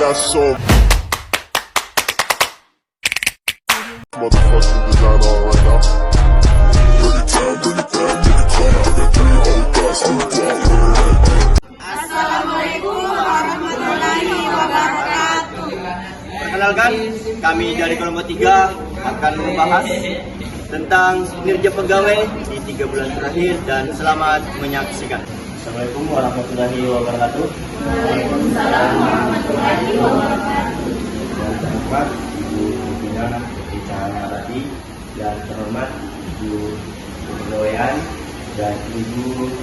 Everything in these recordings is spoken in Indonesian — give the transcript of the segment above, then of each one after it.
got so motherfucking design on right now. Bring it down, bring it down, bring it down. I got 3 whole guys, Assalamualaikum warahmatullahi wabarakatuh. Perkenalkan, kami dari kelompok 3 akan membahas tentang kinerja pegawai di 3 bulan terakhir dan selamat menyaksikan. Assalamualaikum warahmatullahi wabarakatuh. Waalaikumsalam warahmatullahi wabarakatuh. Terhormat Ibu Pimpinan Seperti Cahaya Radi dan terhormat Ibu Kepegawaian dan Ibu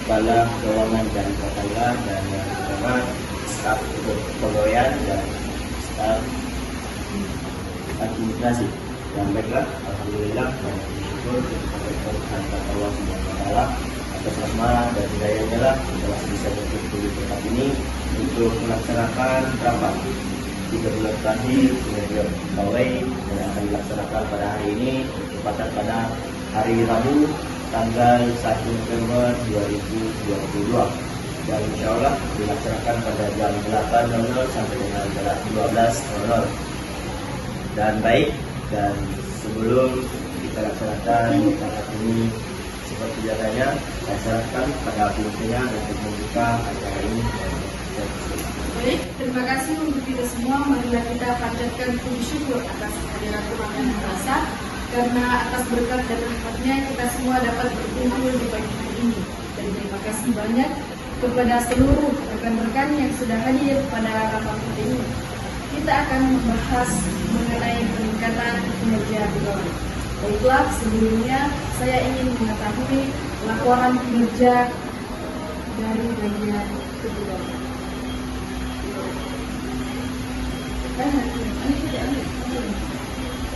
Kepala Keuangan dan Kepala dan yang terhormat staf kepegawaian dan staf administrasi. Dan baiklah, alhamdulillah dan bersyukur kepada Allah Subhanahu wa taala atas rahmat dan hidayahnya lah telah bisa berkumpul di tempat ini untuk melaksanakan rapat 3 bulan terakhir kinerja pegawai yang akan dilaksanakan pada hari ini tepatnya pada hari Rabu tanggal 1 November 2022 dan insya Allah dilaksanakan pada jam 8.00 sampai dengan jam 12.00. Dan baik, dan sebelum kita laksanakan rapat ini seperti biasanya, saya serahkan pada pimpinan untuk membuka acara ini. Baik, terima kasih untuk kita semua. Marilah kita panjatkan puji syukur atas kehadiran Tuhan Yang Maha Esa, karena atas berkat dan rahmat-Nya kita semua dapat berkumpul di pagi hari ini. Dan terima kasih banyak kepada seluruh rekan-rekan yang sudah hadir pada rapat hari ini. Kita akan membahas mengenai peningkatan kinerja pegawai. Baiklah, sebelumnya saya ingin mengetahui laporan kinerja dari bagian kepegawaian.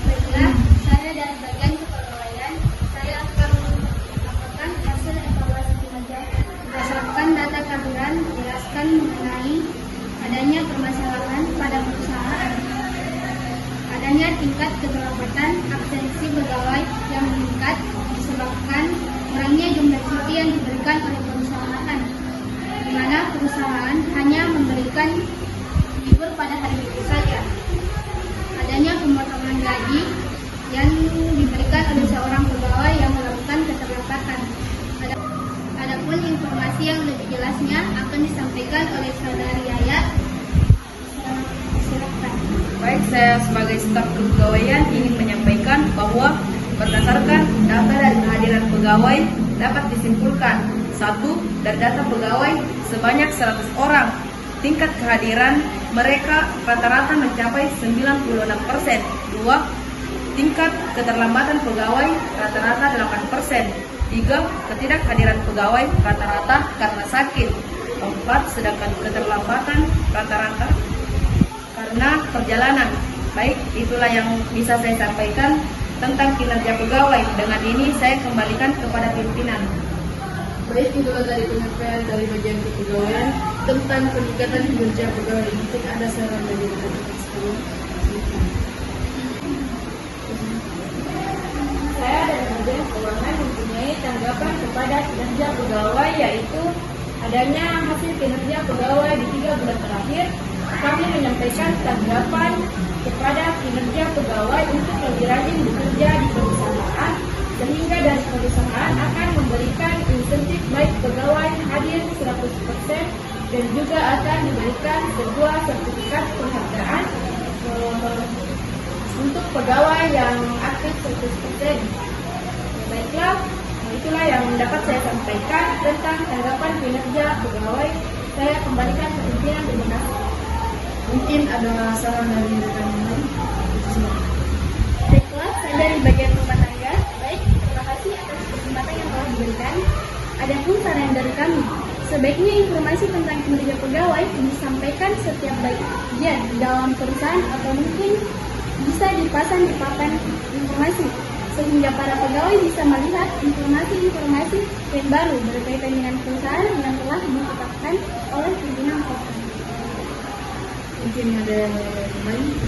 Baiklah, saya dari bagian kepegawaian, saya akan melaporkan hasil evaluasi kinerja berdasarkan data kehadiran menjelaskan mengenai adanya permasalahan pada perusahaan, adanya tingkat keterlambatan absensi pegawai yang meningkat disebabkan kurangnya jumlah cuti yang diberikan oleh perusahaan, di mana perusahaan hanya memberikan libur pada hari itu saja. Adanya pemotongan gaji yang diberikan oleh seorang pegawai yang melakukan keterlambatan. Adapun informasi yang lebih jelasnya akan disampaikan oleh Saudari Yaya. Silakan. Baik, saya sebagai staf kepegawaian ingin menyampaikan bahwa berdasarkan data dari kehadiran pegawai dapat disimpulkan: 1. Dari data pegawai sebanyak 100 orang, tingkat kehadiran mereka rata-rata mencapai 96%. 2. Tingkat keterlambatan pegawai rata-rata 8%. 3. Ketidakhadiran pegawai rata-rata karena sakit. 4. Sedangkan keterlambatan rata-rata karena perjalanan. Baik, itulah yang bisa saya sampaikan tentang kinerja pegawai. Dengan ini saya kembalikan kepada pimpinan. Baik, itulah dari penyampaian dari bagian kepegawaian tentang peningkatan kinerja pegawai. Mungkin ada saran dari rekan-rekan sekalian. Saya dan bagian keuangan mempunyai tanggapan kepada kinerja pegawai, yaitu adanya hasil kinerja pegawai di 3 bulan terakhir. Kami menyampaikan tanggapan kepada kinerja pegawai untuk lebih rajin bekerja di perusahaan, sehingga dari perusahaan akan memberikan insentif baik pegawai hadir 100% dan juga akan diberikan sebuah sertifikat penghargaan untuk pegawai yang aktif 100%. Baiklah, itulah yang dapat saya sampaikan tentang tanggapan kinerja pegawai. Saya kembalikan ke pimpinan. Terima kasih. Mungkin ada saran dari rekan yang lain. Baiklah, saya dari bagian rumah tangga. Baik, terima kasih atas kesempatan yang telah diberikan. Adapun saran dari kami, sebaiknya informasi tentang kinerja pegawai disampaikan setiap bagian di dalam perusahaan atau mungkin bisa dipasang di papan informasi, sehingga para pegawai bisa melihat informasi-informasi yang baru berkaitan dengan perusahaan yang telah ditetapkan oleh pimpinan perusahaan. Mungkin ada yang lain.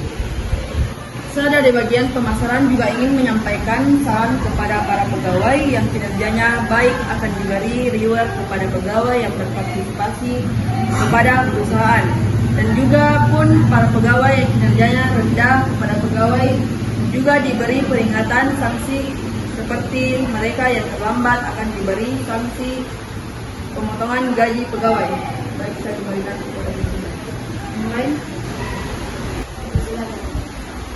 Saya dari bagian pemasaran juga ingin menyampaikan saran kepada para pegawai yang kinerjanya baik akan diberi reward kepada pegawai yang berpartisipasi kepada perusahaan. dan juga pun para pegawai yang kinerjanya rendah kepada pegawai juga diberi peringatan sanksi seperti mereka yang terlambat akan diberi sanksi pemotongan gaji pegawai. Baik, saya kembalikan kepada pimpinan. Mulai.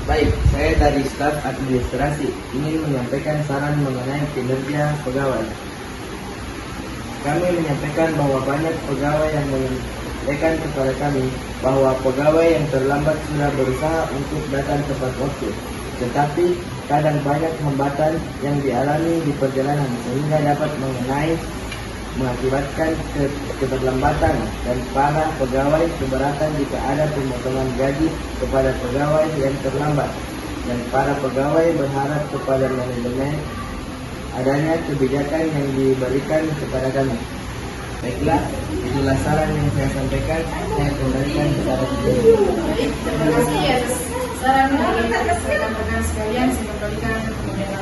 Baik, saya dari staf administrasi ingin menyampaikan saran mengenai kinerja pegawai. Kami menyampaikan bahwa banyak pegawai yang menyampaikan kepada kami bahwa pegawai yang terlambat sudah berusaha untuk datang tepat waktu, tetapi kadang banyak hambatan yang dialami di perjalanan sehingga dapat mengakibatkan keterlambatan, dan para pegawai keberatan jika ada pemotongan gaji kepada pegawai yang terlambat, dan para pegawai berharap kepada manajemen adanya kebijakan yang diberikan kepada kami. Baiklah, itulah saran yang saya sampaikan. Saya kembalikan kepada Baik, terima kasih atas saran dari rekan-rekan sekalian. Saya kembalikan kepada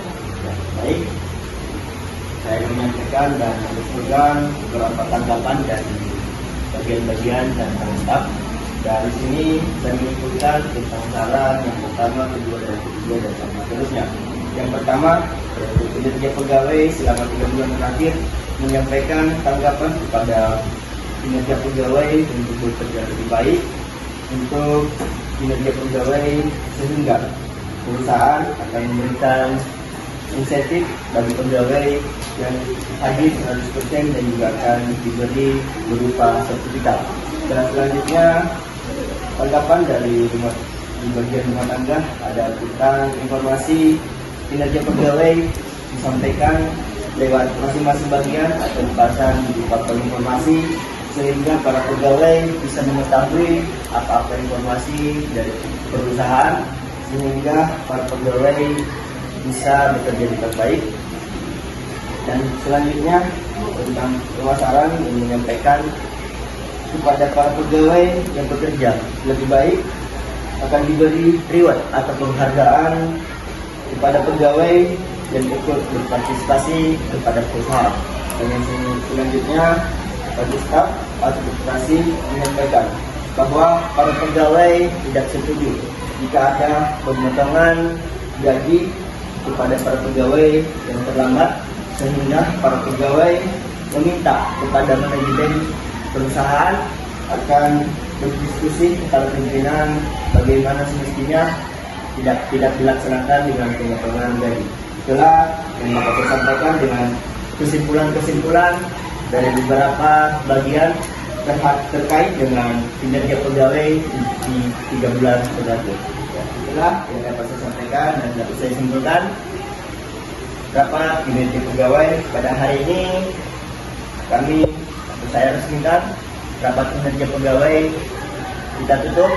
Baik, saya menyampaikan dan mengusulkan beberapa tanggapan dari bagian-bagian dan staf. Dari sini saya menyimpulkan tentang saran yang pertama, kedua, dan ketiga, dan seterusnya. Yang pertama, kinerja pegawai selama 3 bulan terakhir menyampaikan tanggapan kepada kinerja pegawai untuk bekerja lebih baik, untuk kinerja pegawai sehingga perusahaan akan memberikan insentif bagi pegawai yang hadir 100% dan juga akan diberi berupa sertifikat. Dan selanjutnya tanggapan dari di bagian rumah tangga ada tentang informasi kinerja pegawai disampaikan lewat masing-masing bagian atau dipasang di papan informasi sehingga para pegawai bisa mengetahui apa-apa informasi dari perusahaan sehingga para pegawai bisa bekerja dengan baik. Dan selanjutnya tentang pemasaran yang menyampaikan kepada para pegawai yang bekerja lebih baik akan diberi reward atau penghargaan kepada pegawai yang ikut berpartisipasi kepada perusahaan. Dan yang selanjutnya bagi staf administrasi menyampaikan bahwa para pegawai tidak setuju jika ada pemotongan gaji kepada para pegawai yang terlambat, sehingga para pegawai meminta kepada manajemen perusahaan akan berdiskusi kepada pimpinan bagaimana semestinya tidak dilaksanakan dengan pemotongan gaji. Itulah yang dapat saya sampaikan dengan kesimpulan-kesimpulan dari beberapa bagian terkait dengan kinerja pegawai di 3 bulan terakhir. Itulah yang dapat saya sampaikan dan dapat saya simpulkan. Rapat kinerja pegawai pada hari ini saya resmikan rapat kinerja pegawai kita tutup,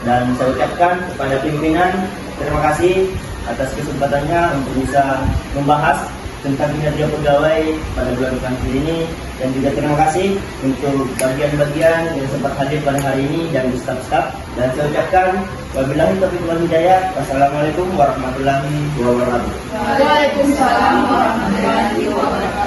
dan saya ucapkan kepada pimpinan terima kasih atas kesempatannya untuk bisa membahas tentang kinerja pegawai pada bulan terakhir ini, dan juga terima kasih untuk bagian-bagian yang sempat hadir pada hari ini dan staf-staf. Dan saya ucapkan wabillahi taufiq wal hidayah. Wassalamualaikum warahmatullahi wabarakatuh. Waalaikumsalam warahmatullahi wabarakatuh.